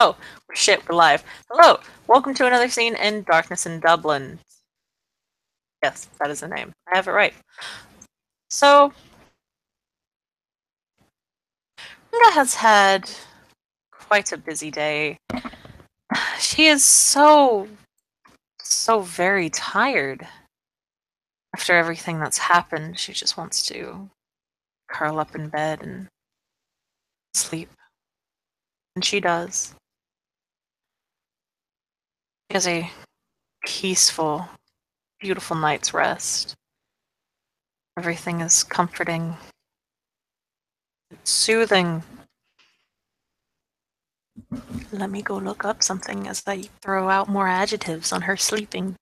Oh, shit, we're live. Hello, welcome to another scene in Darkness in Dublin. Yes, that is the name. I have it right. So, Linda has had quite a busy day. She is so very tired. After everything that's happened, she just wants to curl up in bed and sleep. And she does. She has a peaceful, beautiful night's rest. Everything is comforting, soothing. Let me go look up something as I throw out more adjectives on her sleeping.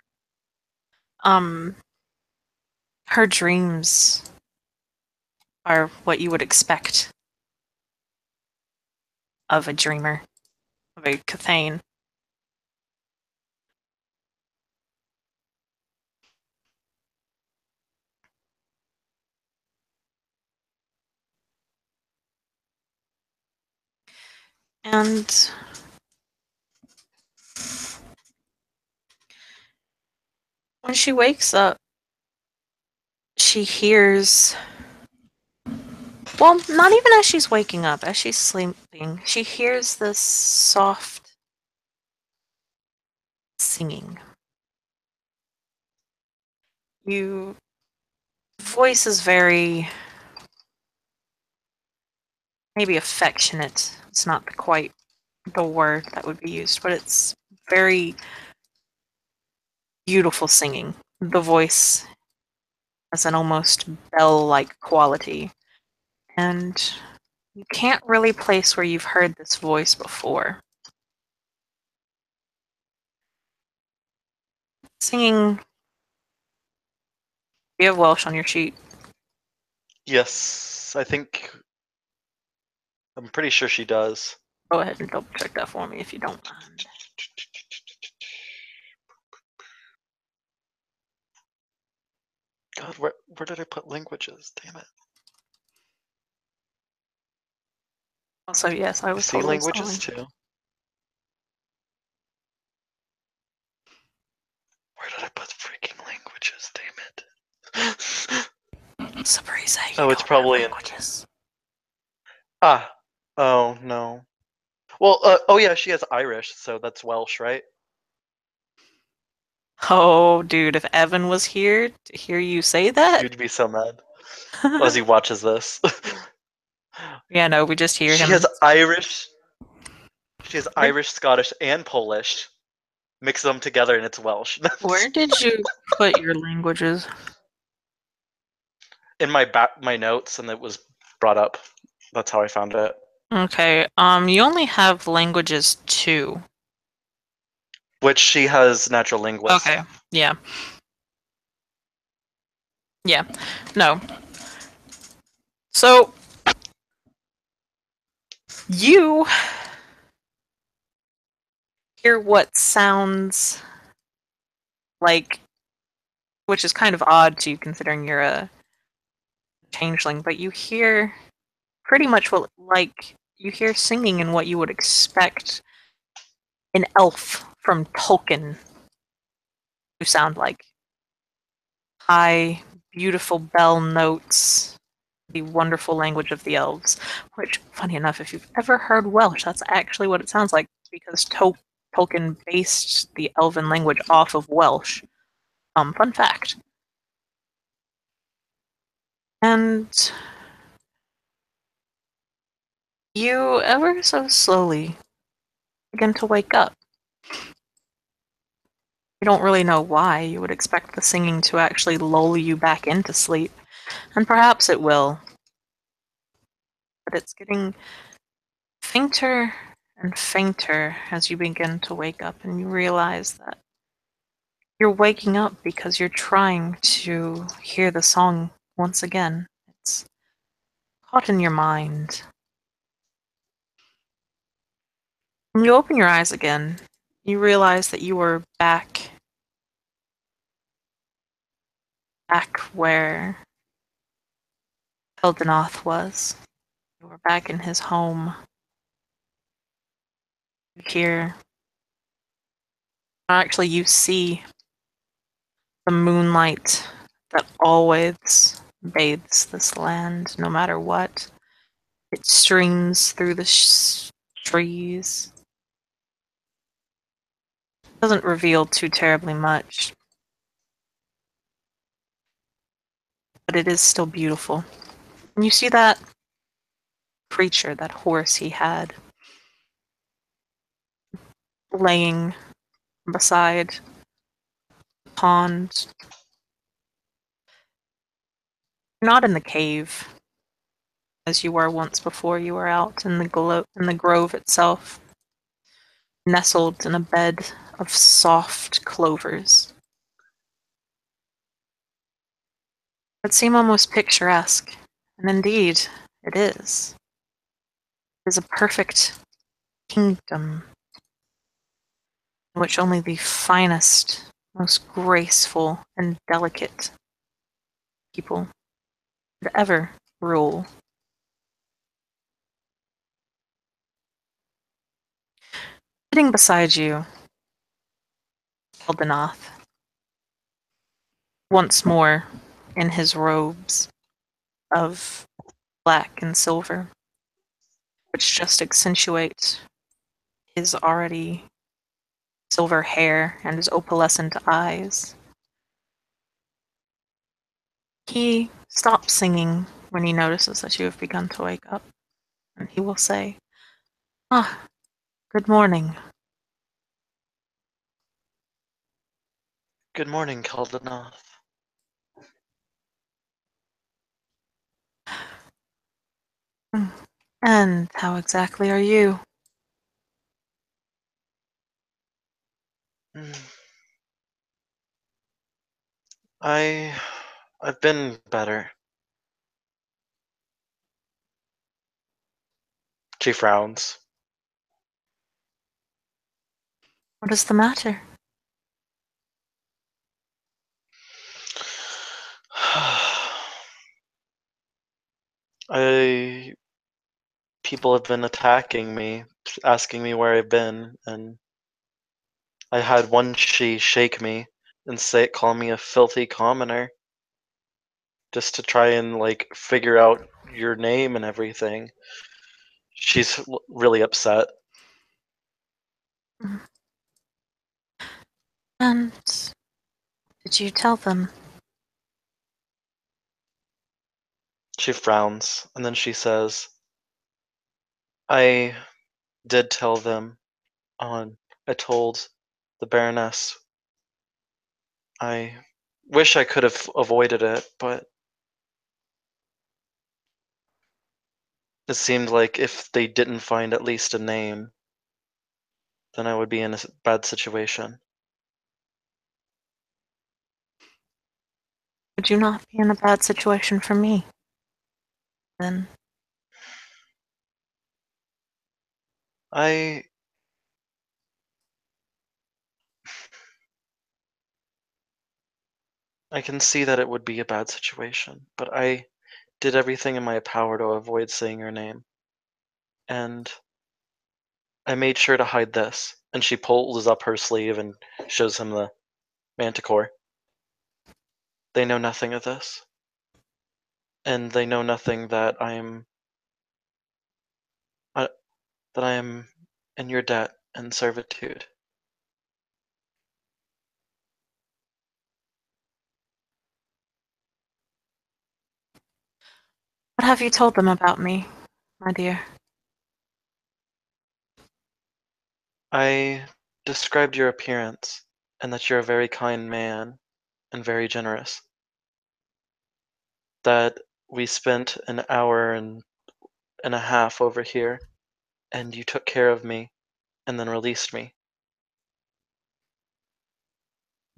Um, her dreams are what you would expect of a dreamer, of a Cathane. And when she wakes up, she hears. Well, not even as she's waking up, as she's sleeping, she hears this soft singing. You voice is very maybe affectionate. It's not quite the word that would be used, but it's very beautiful singing. The voice has an almost bell-like quality, and you can't really place where you've heard this voice before. Singing. Do you have Welsh on your sheet? Yes, I'm pretty sure she does. Go ahead and double check that for me if you don't mind. God, where did I put languages? Damn it. Also, yes, I I was see totally languages stalling. too. Where did I put freaking languages? Damn it. Surprise, you Oh, it's don't have probably in. languages. Ah. Oh, no. Well, oh yeah, she has Irish, so that's Welsh, right? Oh, dude, if Evan was here to hear you say that. You'd be so mad as he watches this. Yeah, no, we just hear She him. has Irish. She has Where, Irish, Scottish, and Polish. Mix them together and it's Welsh. where did you put your languages? In my notes, and it was brought up. That's how I found it. Okay, you only have languages 2. Which she has natural linguist. Okay, yeah. Yeah, no. So, you hear what sounds like, which is kind of odd to you considering you're a changeling, but you hear pretty much what, like, you hear singing in what you would expect an elf from Tolkien to sound like. High, beautiful bell notes, the wonderful language of the elves, which, funny enough, if you've ever heard Welsh, that's actually what it sounds like, because Tolkien based the elven language off of Welsh. Fun fact. And you ever so slowly begin to wake up. You don't really know why. You would expect the singing to actually lull you back into sleep, and perhaps it will, but it's getting fainter and fainter as you begin to wake up, and you realize that you're waking up because you're trying to hear the song once again. It's caught in your mind. When you open your eyes again, you realize that you are back where Eldenoth was. You were back in his home. You hear, actually, you see the moonlight that always bathes this land, no matter what. It streams through the trees. Doesn't reveal too terribly much, but it is still beautiful. And you see that creature, that horse he had, laying beside the pond. Not in the cave, as you were once before. You were out in the grove itself, nestled in a bed of soft clovers. It seemed almost picturesque, and indeed, it is. It is a perfect kingdom in which only the finest, most graceful, and delicate people could ever rule. Sitting beside you, Eldenoth, once more in his robes of black and silver, which just accentuate his already silver hair and his opalescent eyes. He stops singing when he notices that you have begun to wake up, and he will say, "Ah, good morning." Good morning, Caldenath. And how exactly are you? Mm. I I've been better. She frowns. What is the matter? I People have been attacking me, asking me where I've been, and I had one she shake me and call me a filthy commoner, just to try and like figure out your name and everything. She's really upset. And did you tell them? She frowns and then she says, "I did tell them on. I told the Baroness. I wish I could have avoided it, but it seemed like if they didn't find at least a name, then I would be in a bad situation." Would you not be in a bad situation for me? Then I I can see that it would be a bad situation, but I did everything in my power to avoid saying your name, and I made sure to hide this. And she pulls up her sleeve and shows him the manticore. They know nothing of this, and they know nothing that uh, I am in your debt and servitude. what have you told them about me, my dear? I described your appearance, and that you're a very kind man and very generous. That we spent an hour and a half over here, and you took care of me and then released me.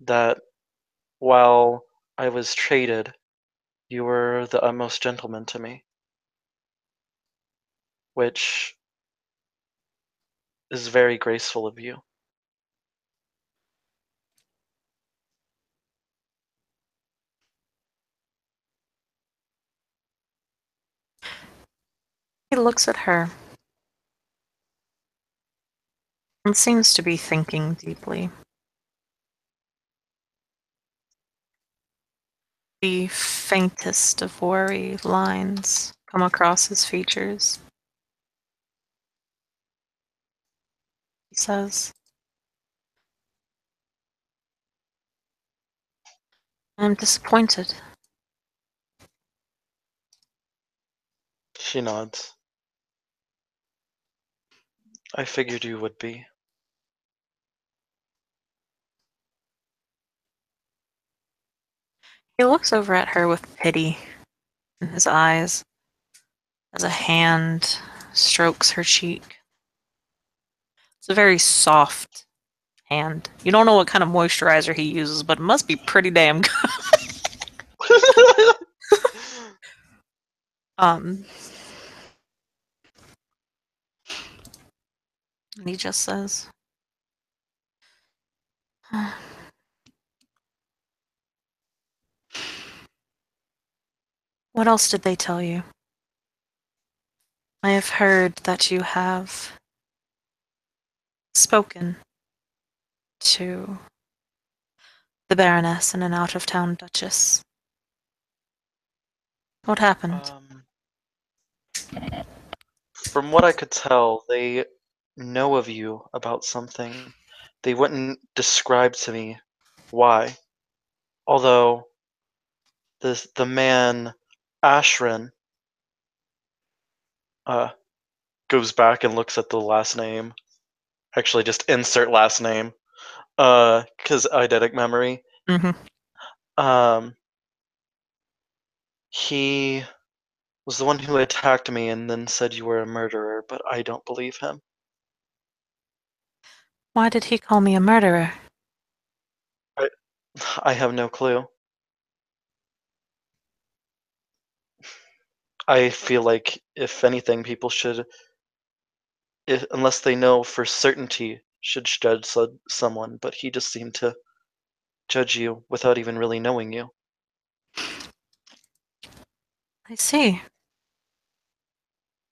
That while I was traded, you were the utmost gentleman to me, which is very graceful of you. He looks at her, It seems to be thinking deeply. The faintest of worry lines come across his features. He says, I'm disappointed. She nods. I figured you would be. He looks over at her with pity in his eyes as a hand strokes her cheek. It's a very soft hand. You don't know what kind of moisturizer he uses, but it must be pretty damn good. Um, and he just says, what else did they tell you? I have heard that you have spoken to the Baroness and an out-of-town Duchess. What happened? um, from what I could tell, they know of you about something. They wouldn't describe to me why. Although the man Ashrin uh goes back and looks at the last name. Actually, just insert last name. Because eidetic memory. Mm-hmm. Um, he was the one who attacked me and then said you were a murderer, but I don't believe him. Why did he call me a murderer? I, I have no clue. I feel like, if anything, people should, unless they know for certainty, should judge someone, but he just seemed to judge you without even really knowing you. I see.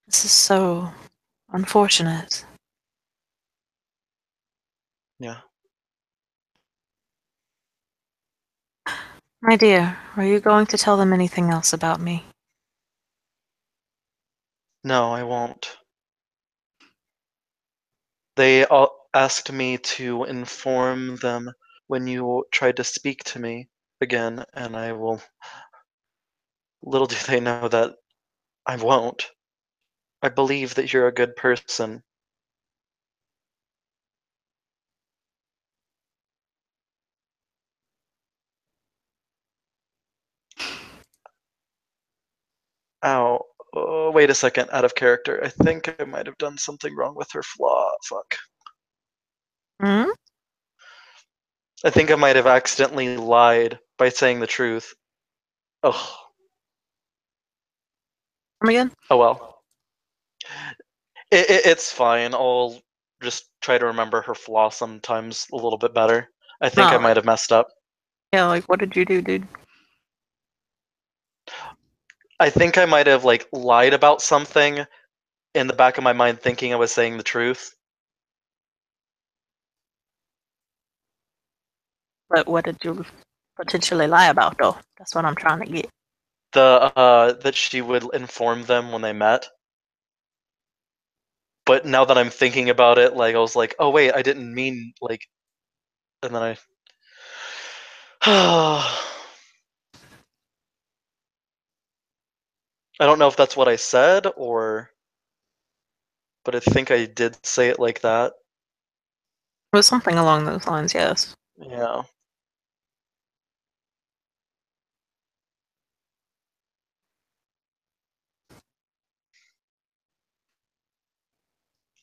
This is so unfortunate. Yeah. My dear, are you going to tell them anything else about me? No, I won't. They all asked me to inform them when you tried to speak to me again, and I will. Little do they know that I won't. I believe that you're a good person. Ow. Oh, wait a second, out of character. I think I might have done something wrong with her flaw. Fuck. Hmm? I think I might have accidentally lied by saying the truth. Oh, Come again? oh well. It's fine. I'll just try to remember her flaw sometimes a little bit better. I think I No, might have messed up. yeah, like, what did you do, dude? I think I might have like lied about something in the back of my mind, thinking I was saying the truth. But what did you potentially lie about, though? That's what I'm trying to get. That she would inform them when they met. But now that I'm thinking about it, like I was like, oh wait, I didn't mean like, and then I. I don't know if that's what I said or, but I think I did say it like that. It was something along those lines, yes. Yeah.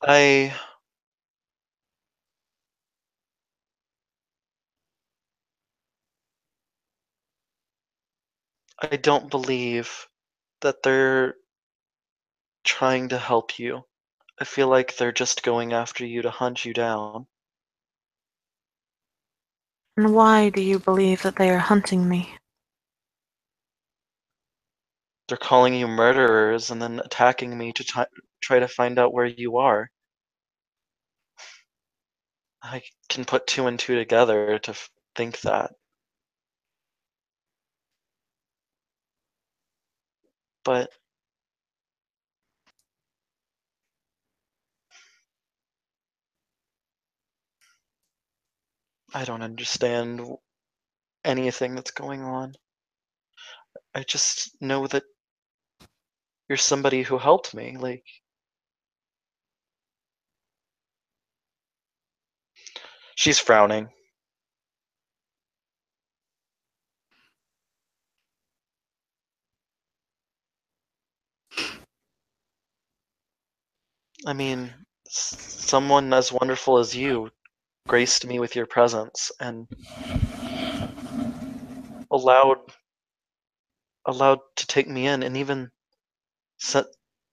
I I don't believe that they're trying to help you. I feel like they're just going after you to hunt you down. And why do you believe that they are hunting me? They're calling you murderers and then attacking me to try to find out where you are. I can put two and two together to think that. But I don't understand anything that's going on. I just know that you're somebody who helped me. Like, she's frowning. I mean, someone as wonderful as you graced me with your presence and allowed to take me in and even sent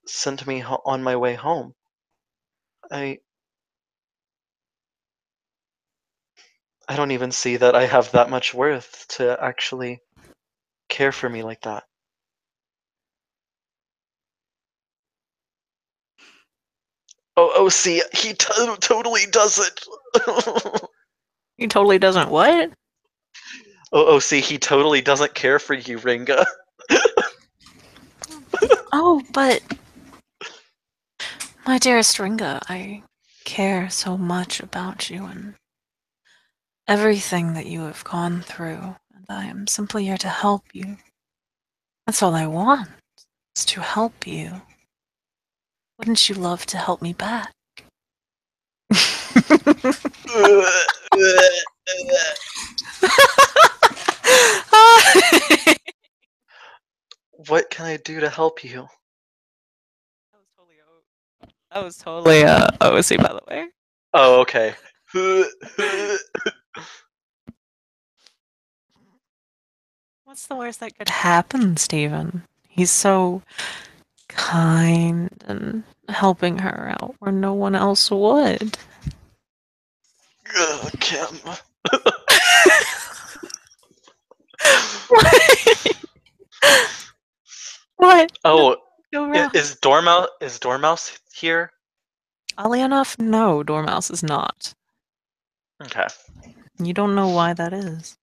sent me on my way home. I I don't even see that I have that much worth to actually care for me like that. Oh, see, he totally doesn't. He totally doesn't what? See, he totally doesn't care for you, Ringa. Oh, but my dearest Ringa, I care so much about you and everything that you have gone through, and I am simply here to help you. That's all I want, is to help you. Wouldn't you love to help me back? What can I do to help you? That was totally OC, by the way. Oh, okay. What's the worst that could happen, Steven? He's so kind and helping her out where no one else would. Kim. What? Oh, Go wrong. is Dormouse here? Oddly enough, no, Dormouse is not. Okay. You don't know why that is.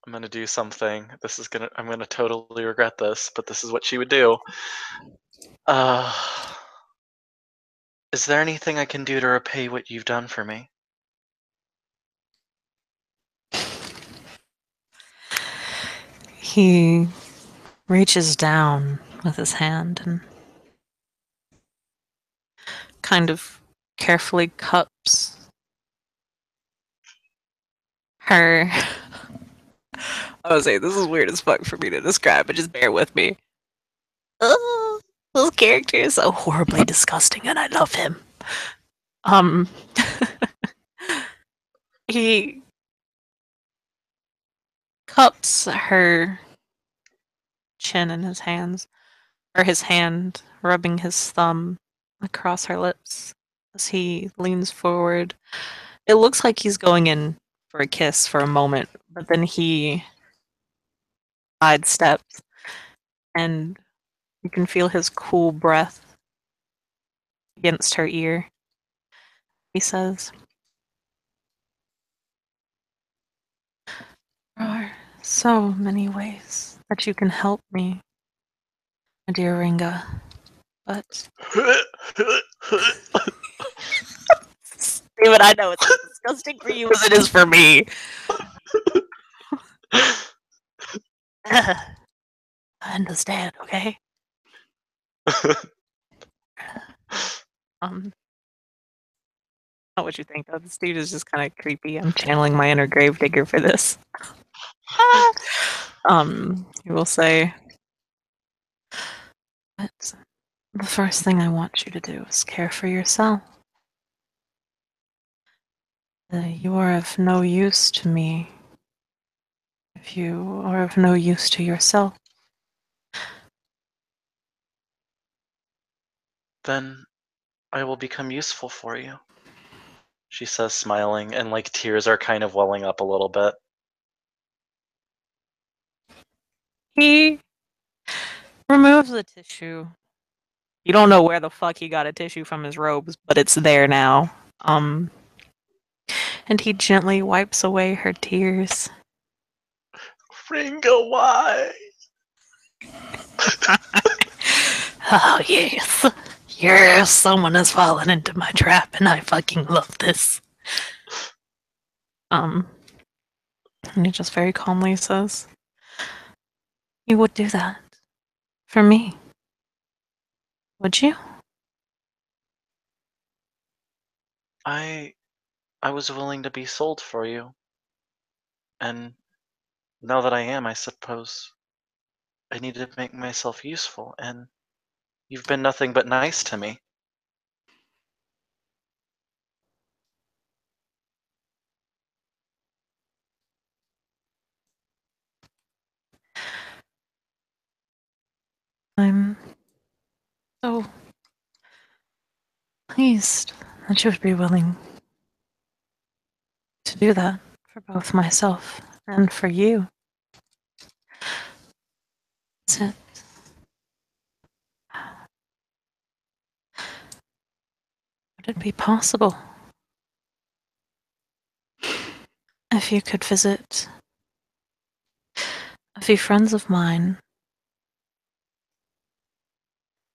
I'm gonna do something. I'm gonna totally regret this, but this is what she would do. Uh, is there anything I can do to repay what you've done for me? He reaches down with his hand and kind of carefully cups her. I would say this is weird as fuck for me to describe, but just bear with me. Oh, this character is so horribly disgusting, and I love him. Um, he cups her chin in his hands, or his hand, rubbing his thumb across her lips as he leans forward. It looks like he's going in for a kiss for a moment, but then he sidesteps, and you can feel his cool breath against her ear. He says, "There are so many ways that you can help me, my dear Ringa, but Steven, I know it's as disgusting for you as it is for me. I understand, okay? Um, not what you think of. This dude is just kind of creepy. I'm channeling my inner gravedigger for this. He will say, but the first thing I want you to do is care for yourself. You are of no use to me if you are of no use to yourself. Then I will become useful for you, she says, smiling, and like tears are kind of welling up a little bit. He removes the tissue You don't know where the fuck he got a tissue from his robes, but it's there now. And he gently wipes away her tears. Ringo, why? Oh, yes. Yes, someone has fallen into my trap, and I fucking love this. And he just very calmly says, "You would do that for me, would you?" I was willing to be sold for you. And now that I am, I suppose I need to make myself useful, and you've been nothing but nice to me. I'm so pleased that you would be willing to do that for both myself and for you. Is it? Would it be possible if you could visit a few friends of mine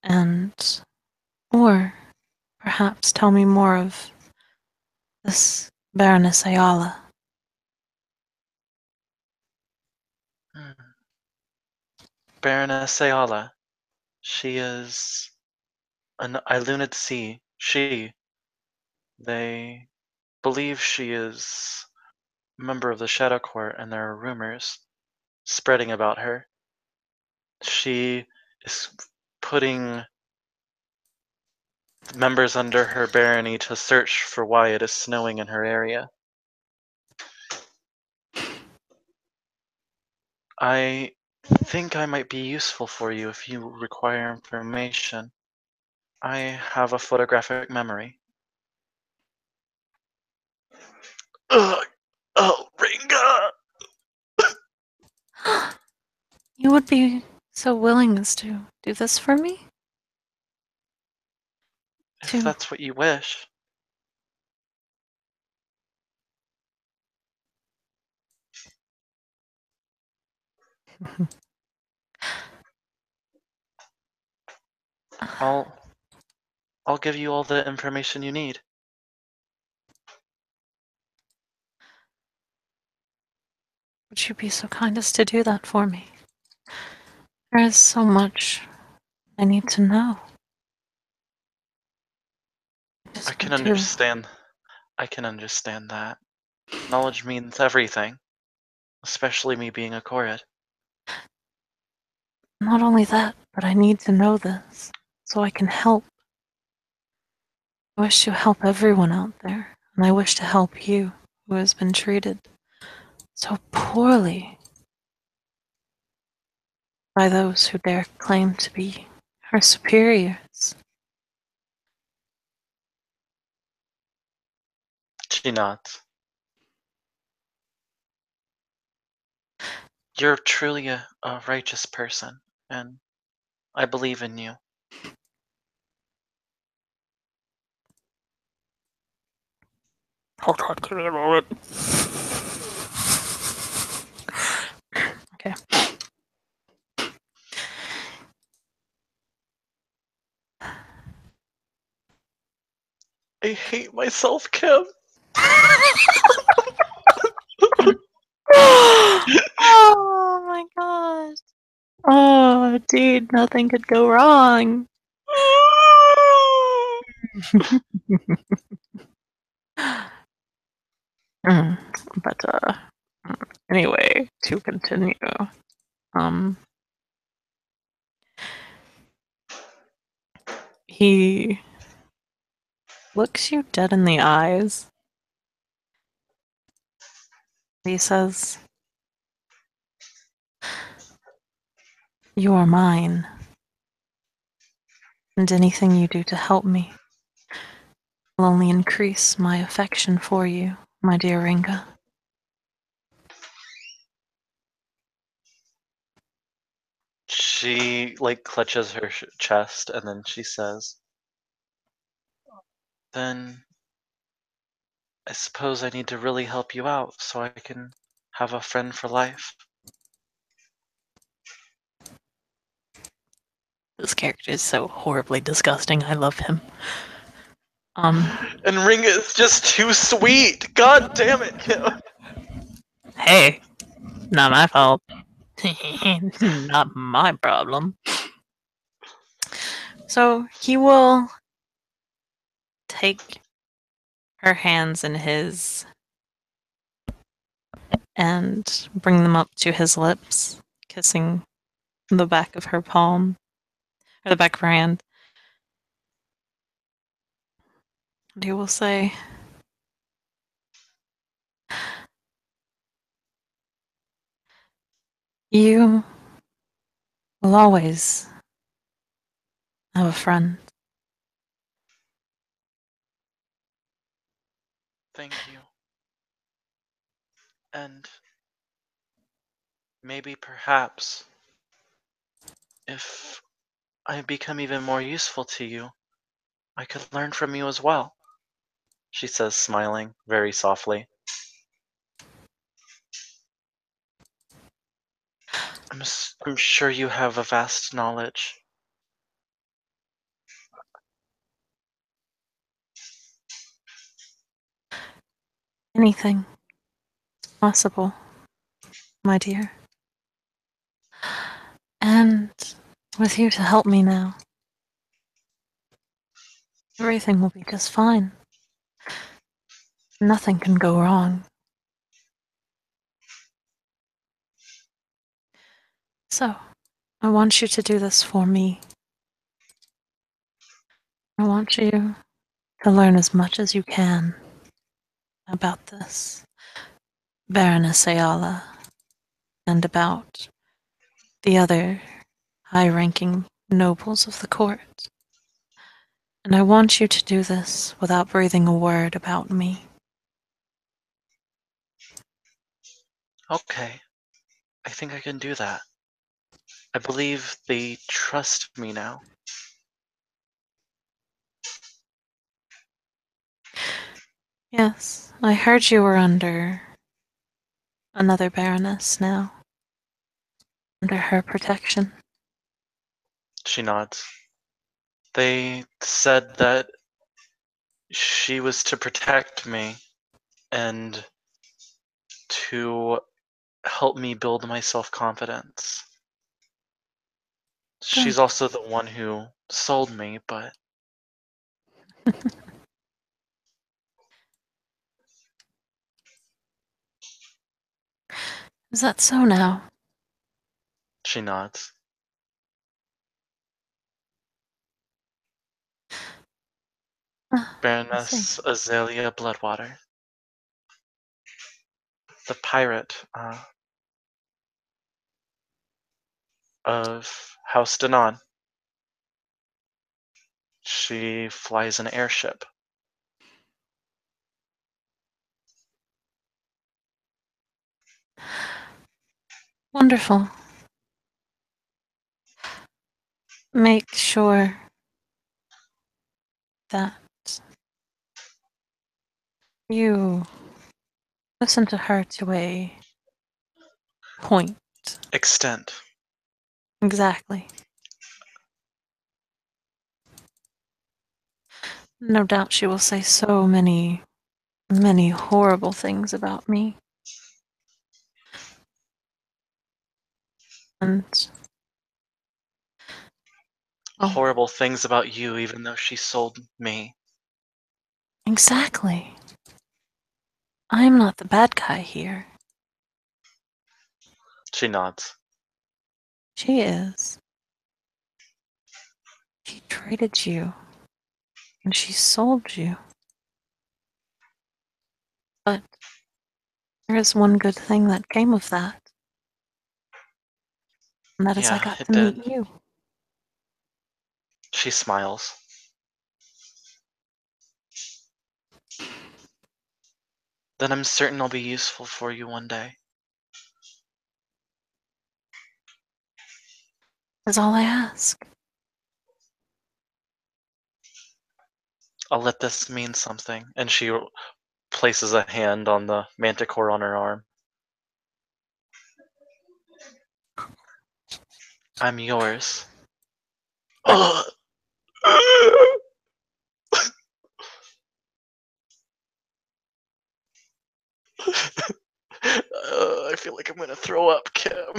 and, or perhaps tell me more of this Baroness Ayala? Hmm. Baroness Ayala. She is an Ilunid Sea. They believe she is a member of the Shadow Court, and there are rumors spreading about her. She is putting members under her barony to search for why it is snowing in her area. I think I might be useful for you if you require information. I have a photographic memory. Ugh. Oh, Ringa! You would be so willing as to do this for me? If To that's what you wish. I'll give you all the information you need. would you be so kind as to do that for me? There is so much I need to know. I I just can want to. understand. I can understand that. Knowledge means everything, especially me being a Korid. Not only that, but I need to know this so I can help. I wish to help everyone out there, and I wish to help you, who has been treated so poorly by those who dare claim to be her superiors. She nods. You're truly a righteous person, and I believe in you. Hold on, give me a moment. Okay. I hate myself, Kim. Oh my gosh. Oh, dude, nothing could go wrong. Mm, but anyway, to continue, um, he looks you dead in the eyes. He says, "You are mine, and anything you do to help me will only increase my affection for you, my dear Ringa." She like clutches her chest and then she says, "Then I suppose I need to really help you out so I can have a friend for life." This character is so horribly disgusting. I love him. Um, And Ring is just too sweet. God damn it, Kim. hey, not my fault. Not my problem. So he will take her hands in his and bring them up to his lips, kissing the back of her palm, or the back of her hand. And he will say, "You will always have a friend." Thank you. And maybe perhaps if I become even more useful to you, I could learn from you as well, she says, smiling very softly. I'm sure you have a vast knowledge. Anything is possible, my dear. And with you to help me now, everything will be just fine. Nothing can go wrong. So, I want you to do this for me. I want you to learn as much as you can about this Baroness Ayala and about the other high ranking nobles of the court. And I want you to do this without breathing a word about me. Okay, I think I can do that. I believe they trust me now. Yes, I heard you were under another Baroness now, under her protection. She nods. They said that she was to protect me and to help me build my self-confidence. Good. She's also the one who sold me, but Is that so now? she nods. I see. Baroness Azalea Bloodwater, the pirate of House Danon. She flies an airship. Wonderful. Make sure that you listen to her to a point. Extent. Exactly. No doubt she will say so many, many horrible things about me. And, oh, Horrible things about you, even though she sold me. exactly. I am not the bad guy here. She nods. She is. She traded you. And she sold you. But there is one good thing that came of that. And that is I Yeah, got it to did. meet you. She smiles. Then I'm certain I'll be useful for you one day. is all I ask. I'll let this mean something. And she places a hand on the manticore on her arm. I'm yours. Ugh. I feel like I'm gonna throw up, Kim.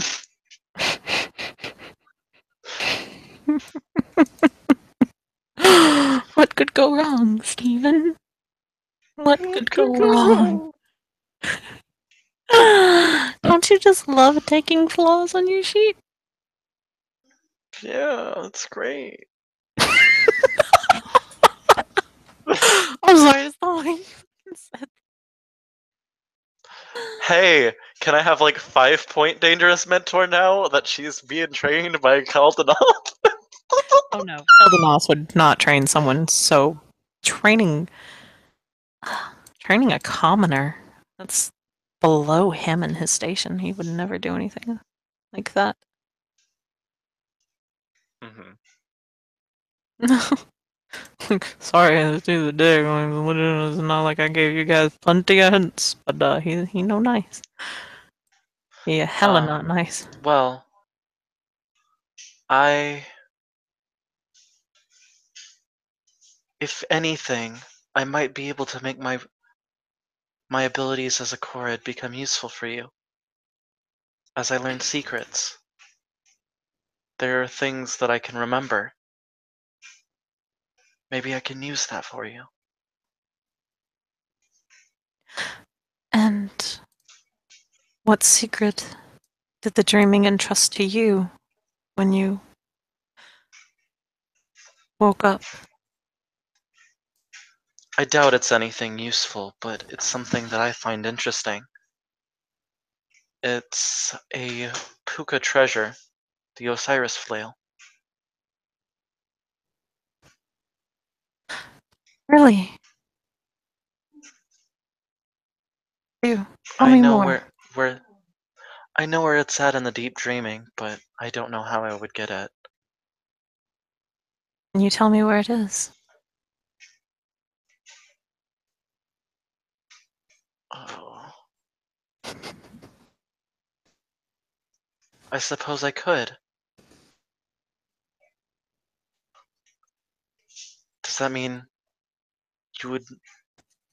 What could go wrong, Stephen? What could go wrong? Don't you just love taking flaws on your sheet? Yeah, that's great. I'm sorry, that's not what you said. Hey, can I have like 5-point dangerous mentor now that she's being trained by Caldenon? Oh no, Eldenos would not train someone so training training a commoner. That's below him and his station. He would never do anything like that. Mhm. Sorry, let's do the dig. It's not like I gave you guys plenty of hints, but he no nice. He hella not nice. Well, I. If anything, I might be able to make my abilities as a Korred become useful for you. As I learn secrets, there are things that I can remember. Maybe I can use that for you. And what secret did the dreaming entrust to you when you woke up? I doubt it's anything useful, but it's something that I find interesting. It's a puka treasure, the Osiris flail. Really? You tell I me know more. where I know where it's at in the deep dreaming, but I don't know how I would get it. Can you tell me where it is? Oh, I suppose I could. Does that mean you would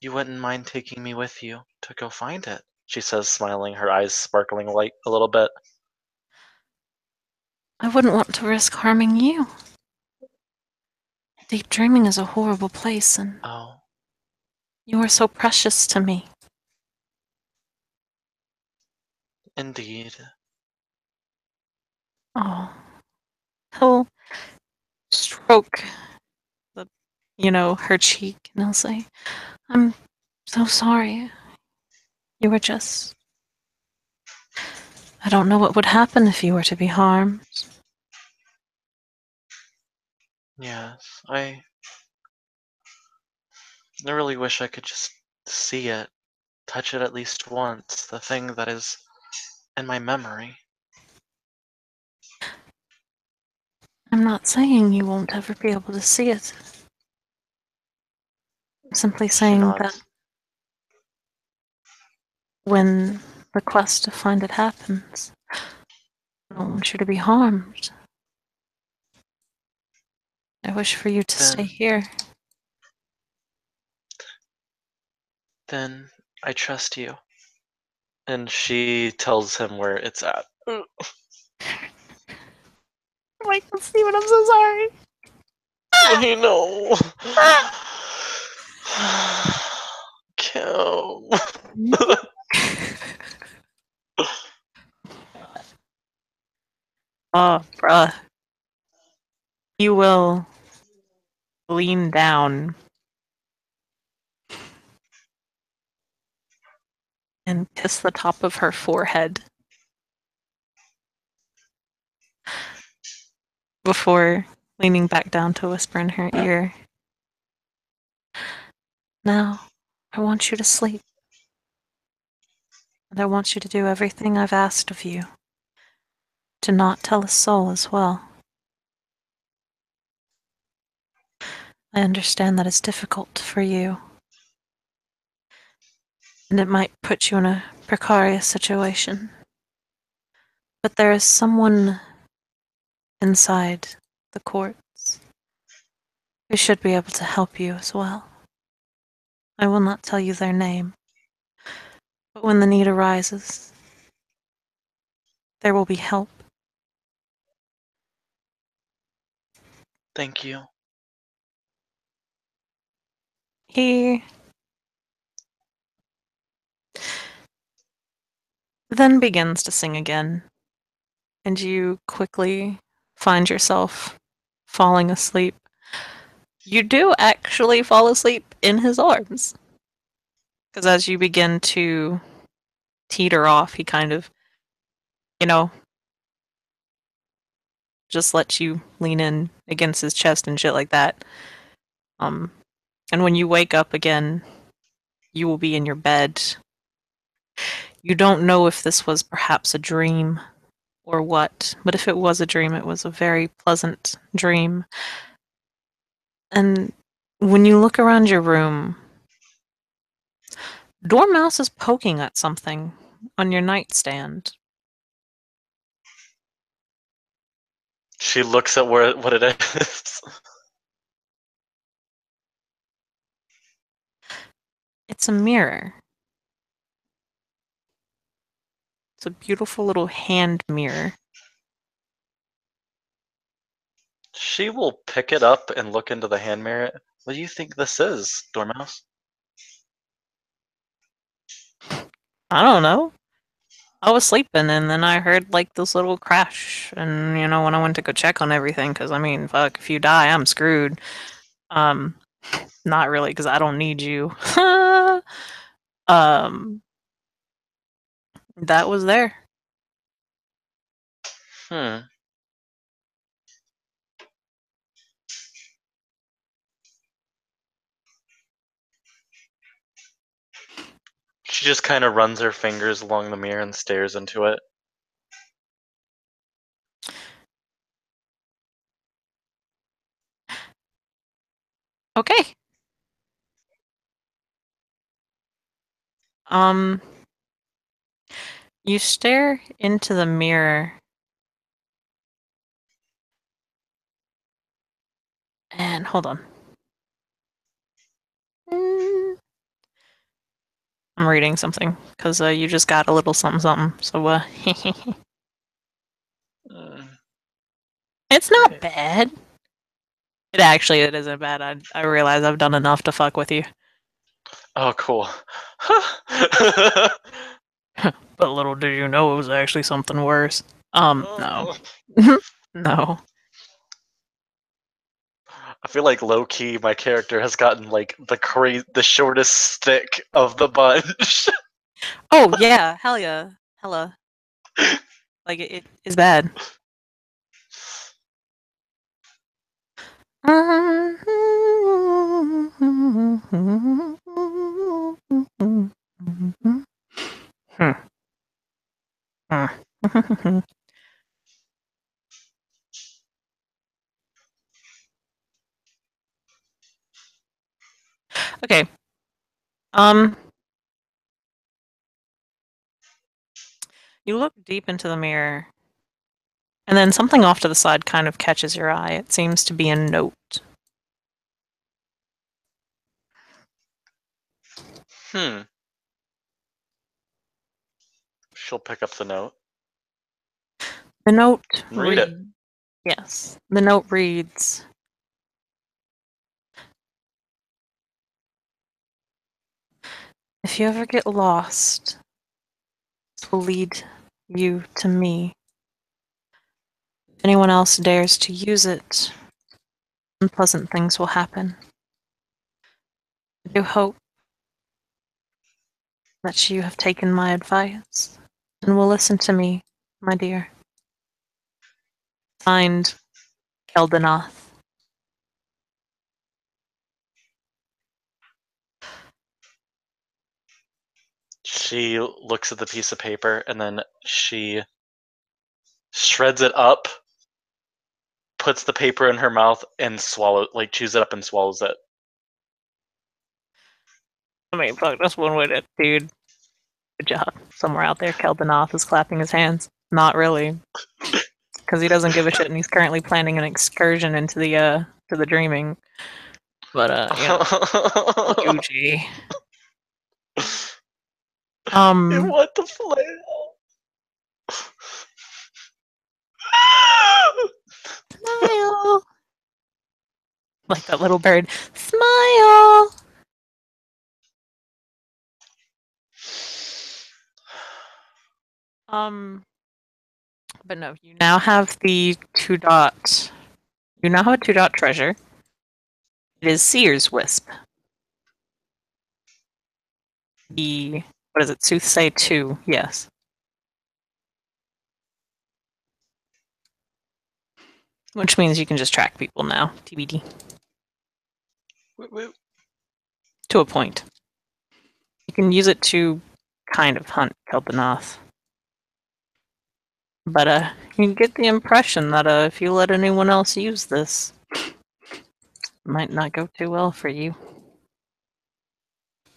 you wouldn't mind taking me with you to go find it? She says, smiling, her eyes sparkling light a little bit. I wouldn't want to risk harming you. Deep dreaming is a horrible place, and Oh, you are so precious to me. indeed. Oh, he'll stroke the, her cheek, and he'll say, "I'm so sorry. You were just. I don't know what would happen if you were to be harmed." Yes, I really wish I could just see it, touch it at least once, the thing that is in my memory. I'm not saying you won't ever be able to see it. I'm simply She saying that nods. when the quest to find it happens, I don't want you to be harmed. I wish for you to stay Then, here. then I trust you. And she tells him where it's at. Like, Steven, I'm so sorry. I know. Kim. Oh, bruh. You will lean down and kiss the top of her forehead before leaning back down to whisper in her ear. Now, I want you to sleep. And I want you to do everything I've asked of you. To not tell a soul as well. I understand that it's difficult for you, and it might put you in a precarious situation. But there is someone inside the courts who should be able to help you as well. I will not tell you their name, but when the need arises, there will be help. Thank you. He then begins to sing again, and you quickly find yourself falling asleep. You do actually fall asleep in his arms. Because as you begin to teeter off, he kind of, you know, just lets you lean in against his chest and shit like that. Um, and when you wake up again, you will be in your bed. You don't know if this was perhaps a dream or what, but if it was a dream, it was a very pleasant dream. And when you look around your room, Dormouse is poking at something on your nightstand. She looks at what it is. It's a mirror. It's a beautiful little hand mirror. She will pick it up and look into the hand mirror. What do you think this is, Dormouse? I don't know. I was sleeping and then I heard like this little crash. And when I went to go check on everything, because I mean, fuck, if you die, I'm screwed. Um, Not really, because I don't need you. um, that was there. Hmm. She just kind of runs her fingers along the mirror and stares into it. Okay. Um, you stare into the mirror and hold on. I'm reading something because you just got a little something something. So Mm, it's not great. bad. It isn't bad. I realize I've done enough to fuck with you. Oh, cool. But little did you know it was actually something worse. No. Oh. No. I feel like low key, my character has gotten like the shortest stick of the bunch. Oh yeah, hell yeah. Hella. Like it is bad. Okay. Um, you look deep into the mirror, and then something off to the side kind of catches your eye. It seems to be a note. Hmm. She'll pick up the note The note and read it. reads, yes. The note reads, if you ever get lost, this will lead you to me. If anyone else dares to use it, unpleasant things will happen. I do hope that you have taken my advice and will listen to me, my dear. Signed, Keldanath. She looks at the piece of paper and then she shreds it up, puts the paper in her mouth and chews it up and swallows it. I mean, fuck, that's one way to, dude. Good job. Somewhere out there, Keldanoth is clapping his hands. Not really, because he doesn't give a shit, and he's currently planning an excursion into the to the dreaming. But you know, Gucci. What the flail? Smile. Like that little bird. Smile. But no, you now have the 2-dot. You now have a 2-dot treasure. It is Seer's Wisp. The what is it? Soothsay 2. Yes. Which means you can just track people now. TBD. To a point. You can use it to kind of hunt Keldanoth. But you get the impression that if you let anyone else use this, it might not go too well for you.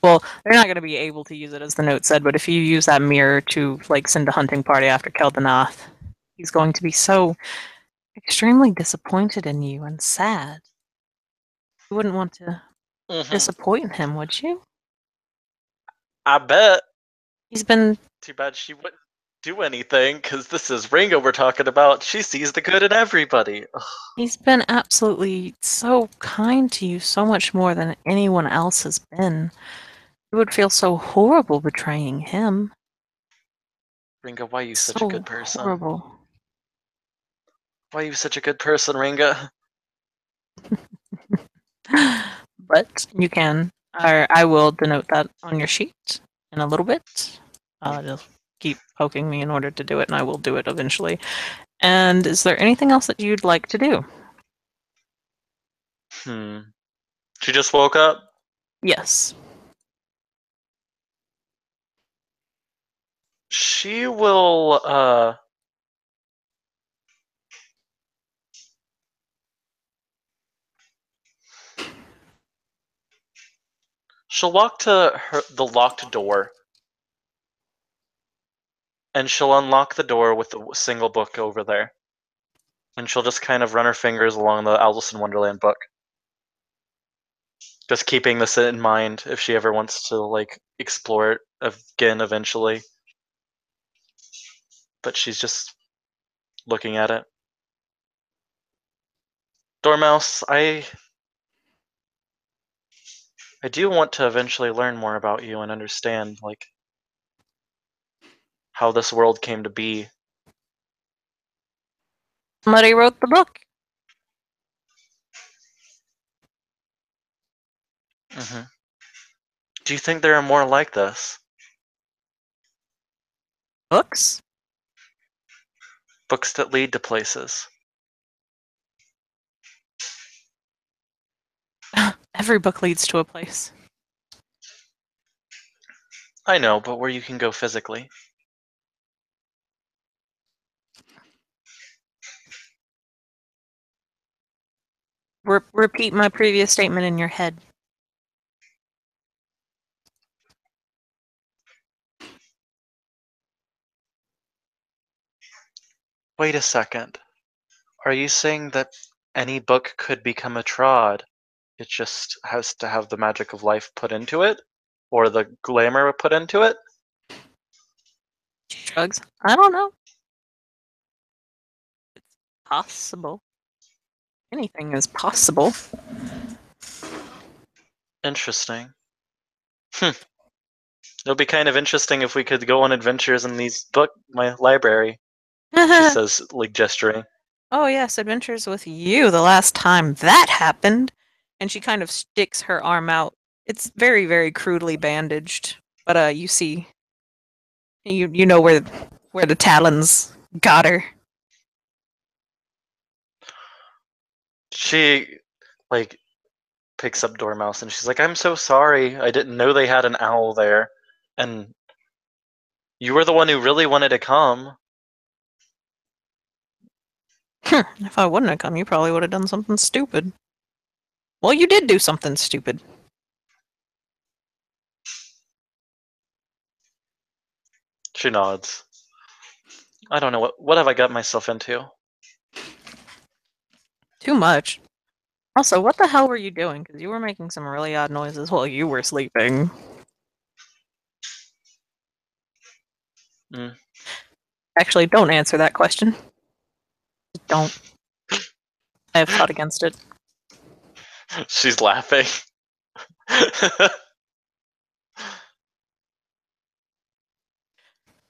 Well, they're not going to be able to use it, as the note said, but if you use that mirror to, like, send a hunting party after Keldanoth, he's going to be so extremely disappointed in you and sad. You wouldn't want to disappoint him, would you? I bet. He's been... Too bad she wouldn't do anything, because this is Ringo we're talking about. She sees the good in everybody. He's been absolutely so kind to you, so much more than anyone else has been. You would feel so horrible betraying him. Ringo, why are you such a So good person? horrible. Why are you such a good person, Ringo? But you can, or I will denote that on your sheet in a little bit. Just keep poking me in order to do it, and I will do it eventually. And is there anything else that you'd like to do? She just woke up? Yes. She will, she'll walk to the locked door, and she'll unlock the door with a single book over there. And she'll just kind of run her fingers along the Alice in Wonderland book. Just keeping this in mind if she ever wants to, like, explore it again eventually. But she's just looking at it. Dormouse, I do want to eventually learn more about you and understand, like, how this world came to be. Somebody wrote the book. Do you think there are more like this? Books? Books that lead to places. Every book leads to a place. I know, but where you can go physically. Repeat my previous statement in your head. Wait a second. Are you saying that any book could become a trod? It just has to have the magic of life put into it? Or the glamour put into it? Shrugs. I don't know. It's possible. Anything is possible. Interesting. It'll be kind of interesting if we could go on adventures in my library, she says, like, gesturing. Oh yes, adventures with you the last time that happened. And she kind of sticks her arm out. It's very, very crudely bandaged. But you see you know where the talons got her. She, like, picks up Dormouse and she's like, I'm so sorry. I didn't know they had an owl there. And you were the one who really wanted to come. If I wouldn't have come, you probably would have done something stupid. Well, you did do something stupid. She nods. I don't know what have I got myself into? Too much. Also, what the hell were you doing? Because you were making some really odd noises while you were sleeping. Mm. Actually, don't answer that question. Just don't. I have fought against it. She's laughing.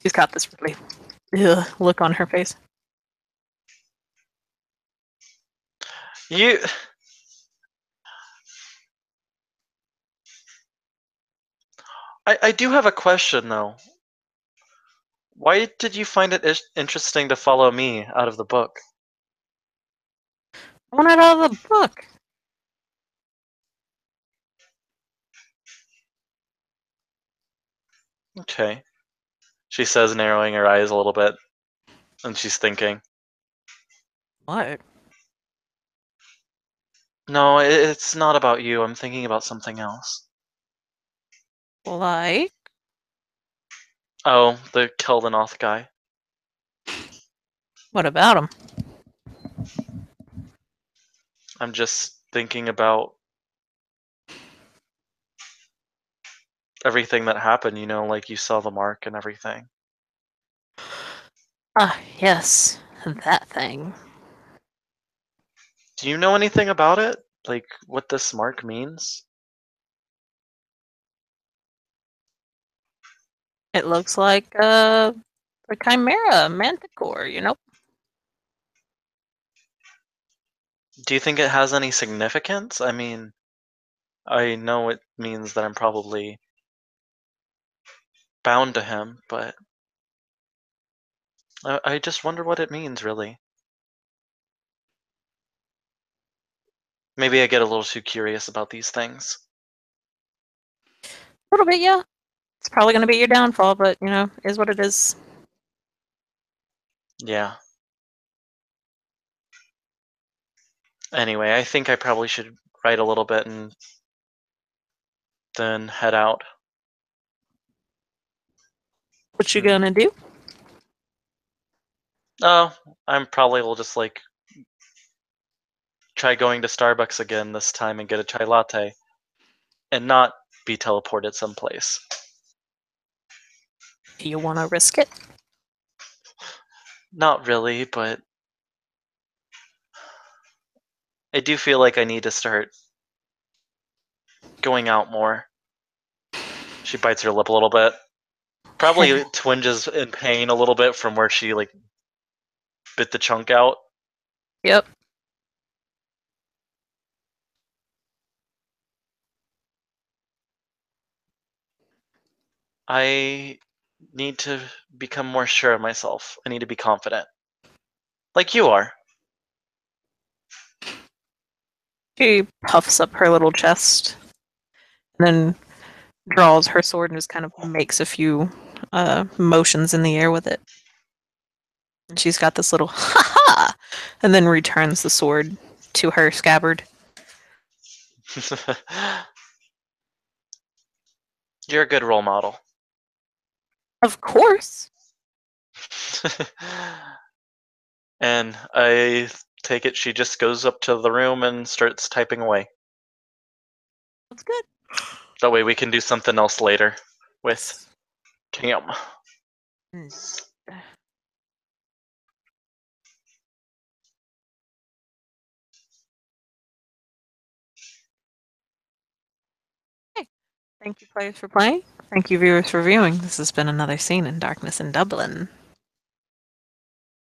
She's got this really look on her face. You. I do have a question though. Why did you find it interesting to follow me out of the book? I want it out of the book. Okay. She says, narrowing her eyes a little bit, and she's thinking. What? No, it's not about you. I'm thinking about something else. Like? Oh, the Keldanoth guy. What about him? I'm just thinking about everything that happened, like you saw the mark and everything. Ah, yes. That thing. Do you know anything about it? Like, what this mark means? It looks like, a chimera, manticore, you know? Do you think it has any significance? I mean, I know it means that I'm probably bound to him, but I just wonder what it means, really. Maybe I get a little too curious about these things. A little bit, yeah. It's probably gonna be your downfall, but, you know, is what it is. Yeah. Anyway, I think I probably should write a little bit and then head out. What you Hmm. gonna do? Oh, I'm probably will just like try going to Starbucks again this time and get a chai latte and not be teleported someplace. Do you wanna risk it? Not really, but I do feel like I need to start going out more. She bites her lip a little bit. Probably twinges in pain a little bit from where she like bit the chunk out. Yep. I need to become more sure of myself. I need to be confident. Like you are. She puffs up her little chest, and then draws her sword and just kind of makes a few motions in the air with it. And she's got this little ha ha, and then returns the sword to her scabbard. You're a good role model. Of course. And I take it she just goes up to the room and starts typing away. That's good. That way we can do something else later with Cam. Mm. Okay. Thank you, players, for playing. Thank you, viewers, for viewing. This has been another scene in Darkness in Dublin.